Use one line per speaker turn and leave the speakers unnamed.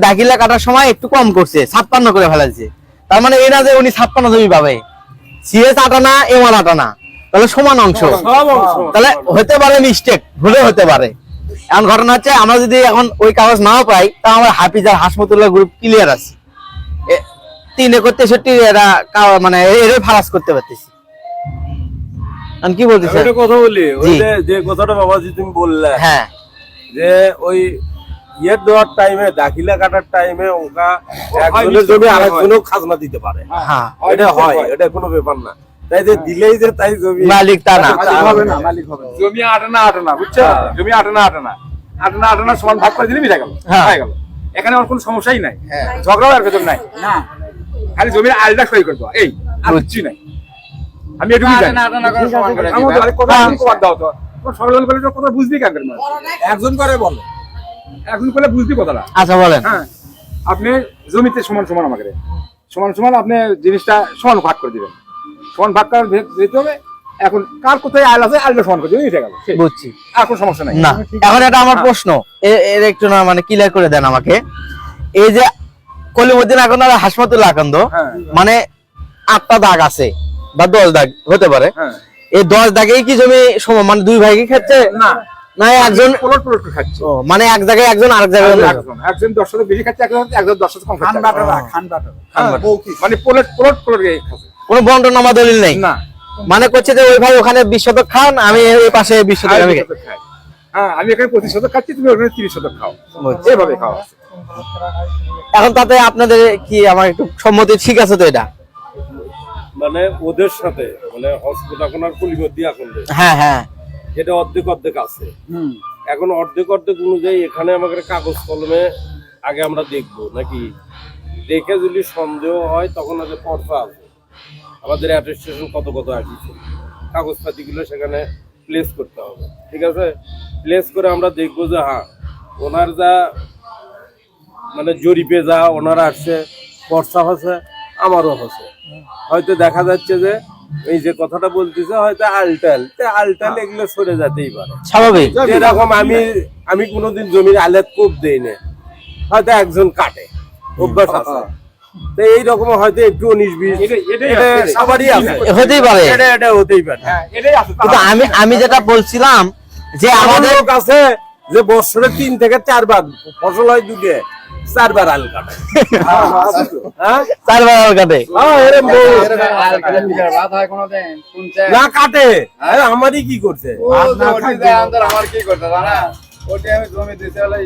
দাখিলা কাটার সময় একটু কম করছে, 56 করে ফেলেছে। তার মানে এই না যে উনি 56 জমি পাবে, সিএস 8 আনা, এমআর 8 আনা, তাহলে সমান অংশ। তাহলে হতে পারে মিস্টেক, ভুলে হতে পারে। এখন ঘটনা হচ্ছে আমরা যদি এখন ওই কাগজ নাও পাই, তা আমরা হাফিজ আর হাসমতুল্লাহ গ্রুপ ক্লিয়ার আছে, 3 একর 63 এরা মানে এর ফারাজ করতে পারতেছি। কি বলতেছি
একটা কথা বলি, ওই যে কথাটা বাবাজি তুমি বললে,
হ্যাঁ,
যে ওই ইয়ের দেওয়ার টাইমে, দাখিলা কাটার টাইমে ওকা একজনের জমি আরেকজনও খাজনা দিতে পারে।
হ্যাঁ,
এটা হয়, এটা কোনো ব্যাপার না। তাই যে দিলেই যে তাই জমি
মালিক তা না,
হবে না, মালিক হবে না। জমি 8 আনা, বুঝছো? জমি 8 আনা সমান ভাগ করে দিলে মিলে গেল, হয়ে গেল। এখানে আর কোনো সমস্যাই নাই, ঝগড়াও আর ভেতর নাই না, খালি জমির আলটা সই করে দেওয়া, এই আর কিছু নাই। আমি এটুকু জানি। আমাদের আরেক কথা কর দাও তো, সরল করে তো কথা বুঝবি কেন? একজন করে বলো, একজন করে বুঝবি কথাটা।
আচ্ছা বলেন।
হ্যাঁ, আপনি জমিতে সমান সমান আমাকে সমান সমান আপনি জিনিসটা সমান ভাগ করে দিবেন, সমান ভাগ করে দিতে হবে। এখন কার কোথায় আল আছে, আলটা সমান করে দিবেন, এটা গেল।
বুঝছি,
আর কোনো সমস্যা নাই।
না এখন এটা আমার প্রশ্ন, এর একটু না মানে ক্লিয়ার করে দেন আমাকে। এই যে কলিমুদ্দিন আকন্দ আর হাসমতুল্লাহ আকন্দ, মানে 8টা দাগ আছে বা 10 দাগ হতে পারে, এই 10 দাগেই কি জমি সমান, মানে দুই ভাই কি খাচ্ছে?
না
না, একজন
প্লট খাচ্ছে।
মানে এক জায়গায় একজন, আরেক জায়গায়
একজন 10 শতক বেশি খাচ্ছে, একজন 10 শতক কম খাচ্ছে। মানে প্লট খাচ্ছে,
কোনো বন্টনামা দলিল নেই।
না,
মানে করছে যে ওই ভাই ওখানে 20 শতক খান, আমি এই পাশে 20 শতক আমি খাই।
হ্যাঁ, আমি এখানে 25 শতক খাচ্ছি, তুমি ওখানে 30 শতক খাও, এভাবে খাও।
এখন তাতে আপনাদের কি আমার একটু সম্মতি ঠিক আছে তো? এটা
মানে ওদের সাথে মানে হসপিটাল কলিমুদ্দিন আকন্দ,
হ্যাঁ হ্যাঁ,
এটা অর্ধেক অর্ধেক আছে। এখন অর্ধেক অর্ধেক অনুযায়ী এখানে আমাদের কাগজ কলমে আগে আমরা দেখবো নাকি, দেখে যদি সন্দেহ হয় তখন আগে পর্চা আছে, আমাদের অ্যাটেস্টেশন কত কত আসছে, কাগজপাতিগুলো সেখানে প্লেস করতে হবে। ঠিক আছে, প্লেস করে আমরা দেখবো যে হ্যাঁ ওনার যা মানে জরিপে যা ওনারা আসছে, পর্চা আছে, আমারও আছে। হয়তো দেখা যাচ্ছে যে এই যে কথাটা বলতেছে হয়তো আলটাল এগুলো সরে যেতেই পারে,
স্বাভাবিক।
এরকম আমি কোনোদিন জমির আলেত কোপ দেই না, হয়তো একজন কাটে, অভ্যাস আছে, তো এইরকম হয়তো একটু 19-20 সবারই আছে,
হতেই পারে,
এটা হতেই পারে।
কিন্তু আমি যেটা বলছিলাম যে আমাদের
কাছে যে বছরে 3 থেকে 4 বার ফসল হয়, 4 বার আল কাটে,
4 বার আল কাটে,
না কাটে। আমারই কি করছে,
আমার কি করতে জানা, ওটা আমি জমি দিতে হলে